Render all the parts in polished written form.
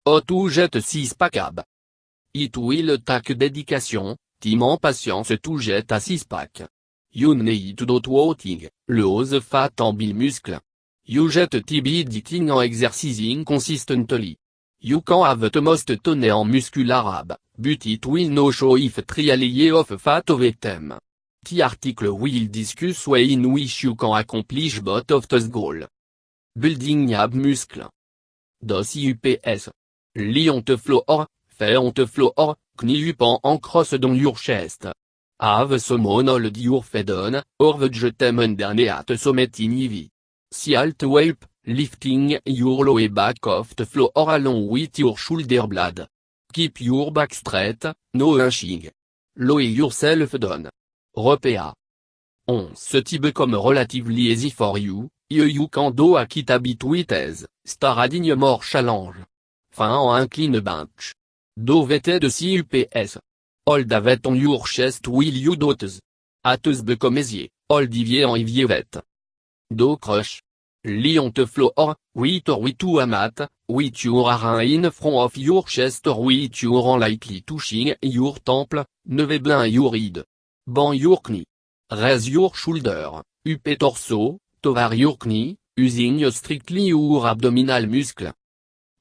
Otu jet 6 pack. It will take dédication, team en patience tout jet à 6 pack. You need to voting, le ose fat en bill muscle. You jet TB eating en exercising consistently. You can have the most tone en muscular ab, but it will no show if trial of fat of them. The article will discuss way in which you can accomplish both of those goals. Building ab muscle. Dos UPS. Lie on the floor, fait on the floor, knie up en cross dans your chest. Have someone hold your feet on, or the jetem underneath summit in IV. Si alt wipe, lifting your lower back off the floor along with your shoulder blade. Keep your back straight, no hunching. Lower yourself down. Repea. On se type comme relatively easy for you, you can do a kit a bit with ease, starading more challenge. Fin en incline bench. Do vete de CUPS. Hold avet on your chest will you dotes. Ates be comme easier, hold ivier en ivier vet. Do crush. Lie on the floor, with or with to a mat, with your arm in front of your chest or with your arm lightly touching your temple, neve blind your head. Bend your knee. Raise your shoulder, up torso, tovar your knee, using strictly your abdominal muscle.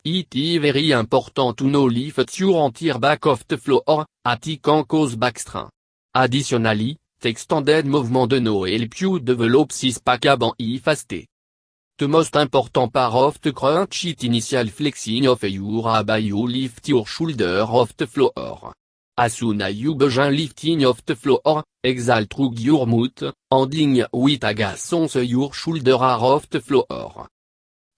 It is very important to know lift your entire back off the floor, at it can cause back strain. Additionally, the extended movement de no help you develop six pack ab en fasté. The most important part of the crunch it initial flexing of your ab you lift your shoulder off the floor. As soon as you begin lifting off the floor, exhale through your mouth, ending with a gas once your shoulder are off the floor.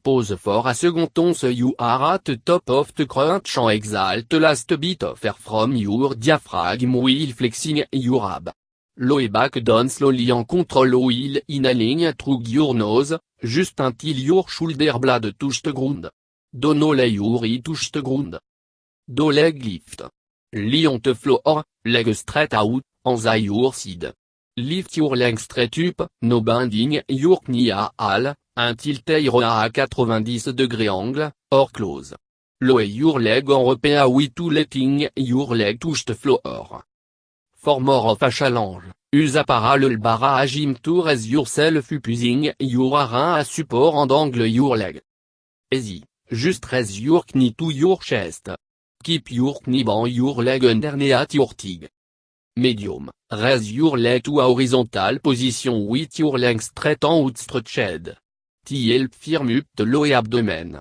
Pause for a second once you are at the top of the crunch and exhale the last bit of air from your diaphragm while flexing your ab. Lower back down slowly en control while inhaling through your nose, just until your shoulder blade touch the ground. Do no lay your head touch the ground. Do leg lift. Lie on the floor, leg straight out, on the your side. Lift your leg straight up, no bending your knee at all, until they are à 90 degrés angle, or close. Lower your leg en repair with to letting your leg touch the floor. For more of a challenge, use a parallel bar gym to raise yourself up using your arm as support and angle your leg. Easy, just raise your knee to your chest. Keep your knee bend your leg underneath your thigh. Medium, raise your leg to a horizontal position with your leg straight and outstretched. To help firm up the lower abdomen.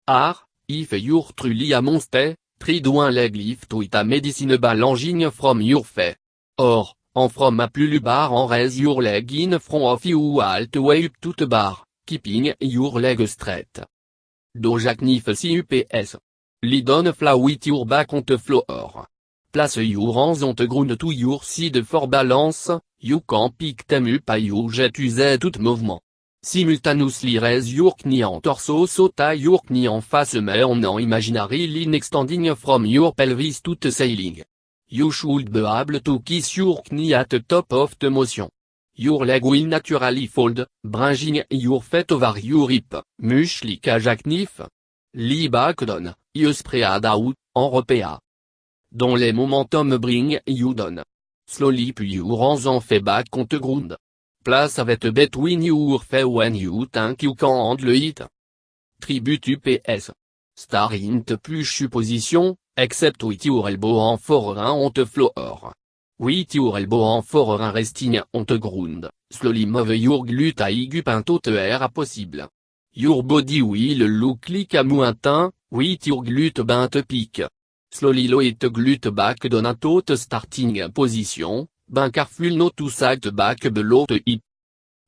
R, if you're truly a monster, try do one leg lift with a medicine ball lunging from your feet. Or, en from a pull bar and raise your leg in front of you alt way up to the bar, keeping your leg straight. Do jackknife CUPS. Lie down flat with your back on the floor. Place your hands on the ground to your side for balance, you can pick them up and you jet use tout mouvement. Simultaneously raise your knee en torso so tie your knee en face mais en imaginary line extending from your pelvis to the ceiling. You should be able to kiss your knee at the top of the motion. Your leg will naturally fold, bringing your feet over your hip, much like a jackknife. Lie back down, you spread out, en repea. Dans les momentum bring you down. Slowly pull your hands en fait back on the ground. Place avec between your feet when you think you can handle it. Tribute UPS. Start in the push position, except with your elbow en forehand on the floor. With your elbow en forehand resting on the ground, slowly move your glute up into the air possible. Your body will look like a mountain, with your glute bent peak. Slowly lower the glute back down into the starting position, ben careful not to sag back below the hip.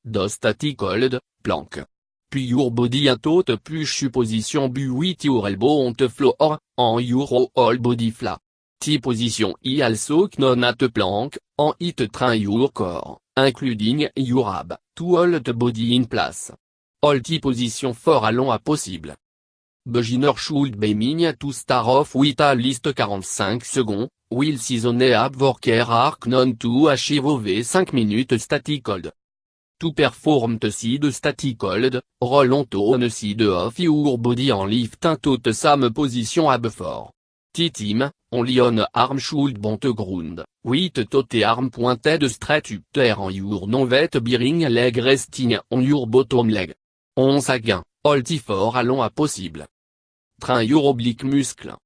Do static hold, plank. Puis your body into the push position with your elbow on the floor, and your whole body flat. T position is also known as the plank, and it train your core, including your ab, to hold the body in place. Hold T position for as long as possible. Beginner should be mean to start off with at least 45 seconds, while seasoned ab worker are known to achieve over 5 minutes static hold. To perform the seed static hold, roll on tone seed of your body en lift tot same position ab for. Titim, on lion arm should bont ground, with tote arm pointed straight up there on your non-vet bearing leg resting on your bottom leg. On again, hold for allons à possible. Train your oblique muscle.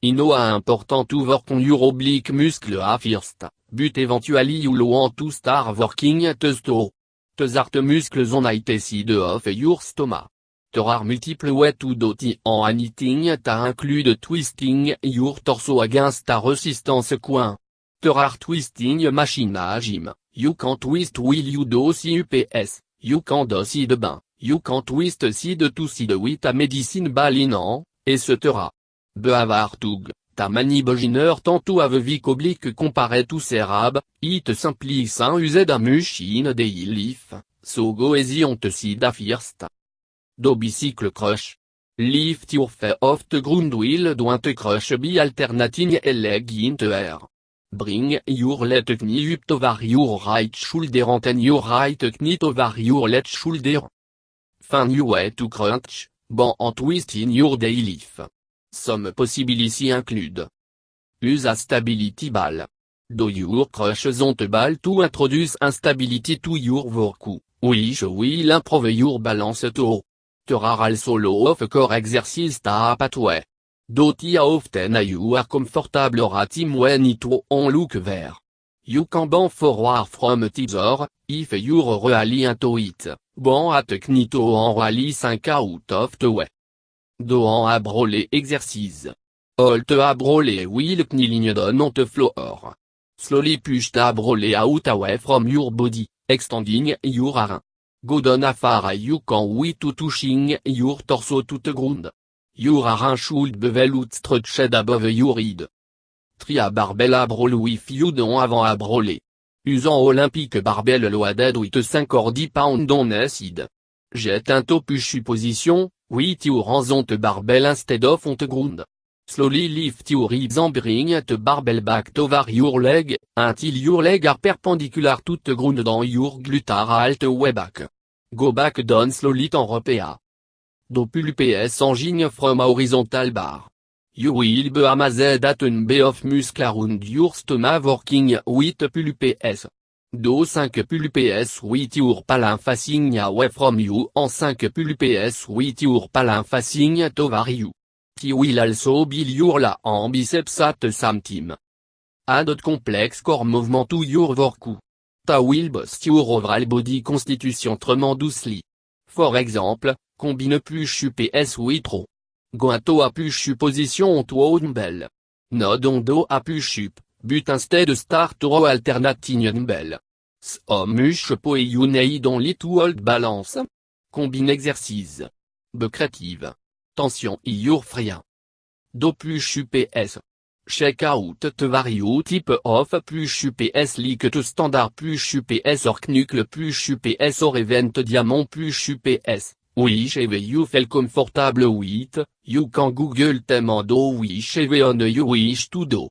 Ino a important to work on your oblique muscle à first, but eventually you want to start working testo. Tes art muscles on IT side of your stomach. There are multiple way to do it en anything ta include twisting your torso against ta resistance coin. There are twisting machine à gym, you can twist will you do CUPS, you can do side bain, you can twist side to side with a medicine ball in etc. Beavartug, ta maniboginer tantôt avevic oblique comparé to serab, it simplice un used a machine de leaf, so go easy on te side a first. Do bicycle crush. Lift your feet off the ground wheel don't crush be alternating a leg into air. Bring your left knee up over your right shoulder and your right knee over your left shoulder. Find your way to crunch, bend and twist in your day lift. Some possibilities include. Use a stability ball. Do your crush on the ball to introduce instability to your work. Which will improve your balance too. There are also low of core exercise ta pathway. Do tia often you are comfortable ratim when it on look there. You can bend forward from teaser, if you're really into it, bend at knito en rally 5 out of the way. Do en abrolé exercise. Hold te abrolé will kneeling down on the floor. Slowly push the abrolé out away from your body, extending your arm. Go down afar you can with to touching your torso to the ground. Your arm should be well stretched above your head. Try a barbell abrol with you don avant abrolé. Usant olympique barbell loaded with 5 or 10 pounds on a side. Jet un to push position, with your hands on the barbell instead of on the ground. Slowly lift your ribs and bring the barbell back over your leg, until your leg are perpendicular to the ground dans your gluteal alt way back. Go back down slowly en repea. Do pulpes engine from a horizontal bar. You will be amazed at an bay of muscle around your stomach working with pulpes. Do 5 pulpes with your palm facing away from you and 5 pulpes with your palm facing toward you. He will also build your la and biceps at the same time. Add complex core movement to your work. Ta will boost your overall body constitution tremendously. For example, combine push UPS with row. Go into a push position to a dumbbell. No don't do a push up, but instead start to row alternating dumbbell. So much po you need only to hold balance. Combine exercise. Be creative. Tension in your free. Do push UPS. Check out the various type of push UPS like to standard push UPS or knuckle push UPS or event diamond push UPS. Whichever you feel comfortable with, you can Google them and do whichever one you wish to do.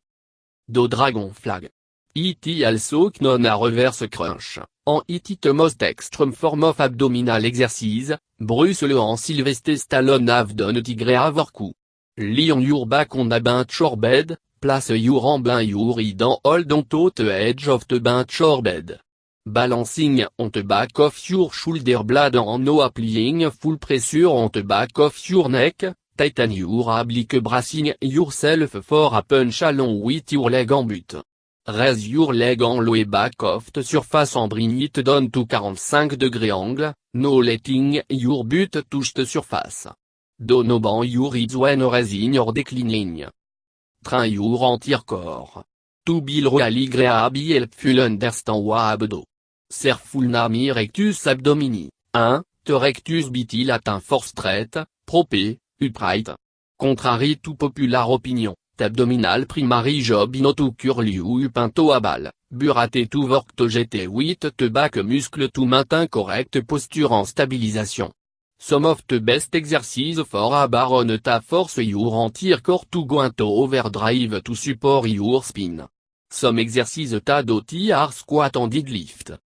Do dragon flag. It also known a reverse crunch, and it is the most extreme form of abdominal exercise. Bruce Lee and Sylvester Stallone have done it grave work. Lie on your back on a bench or bed, place your arm behind your head and hold onto the edge of the bench or bed. Balancing on the back of your shoulder blade and no applying full pressure on the back of your neck, tighten your oblique bracing yourself for a punch along with your leg and butt. Raise your leg and lower back of the surface and bring it down to 45 degree angle, no letting your butt touch the surface. Do no bend your hips when raising or declining. Train your entire core. To be really agreeable helpful understand what abdo. Cerfulnami rectus abdomini. 1. The rectus biti latin for straight, prope, upright. Contrary to popular opinion, abdominal primary job in to curl you up into a ball, burate to work to jet with the back muscle to maintain correct posture en stabilisation. Some of the best exercise for a bar on ta force your entire core to go into overdrive to support your spine. Some exercise ta doti are squat and deadlift.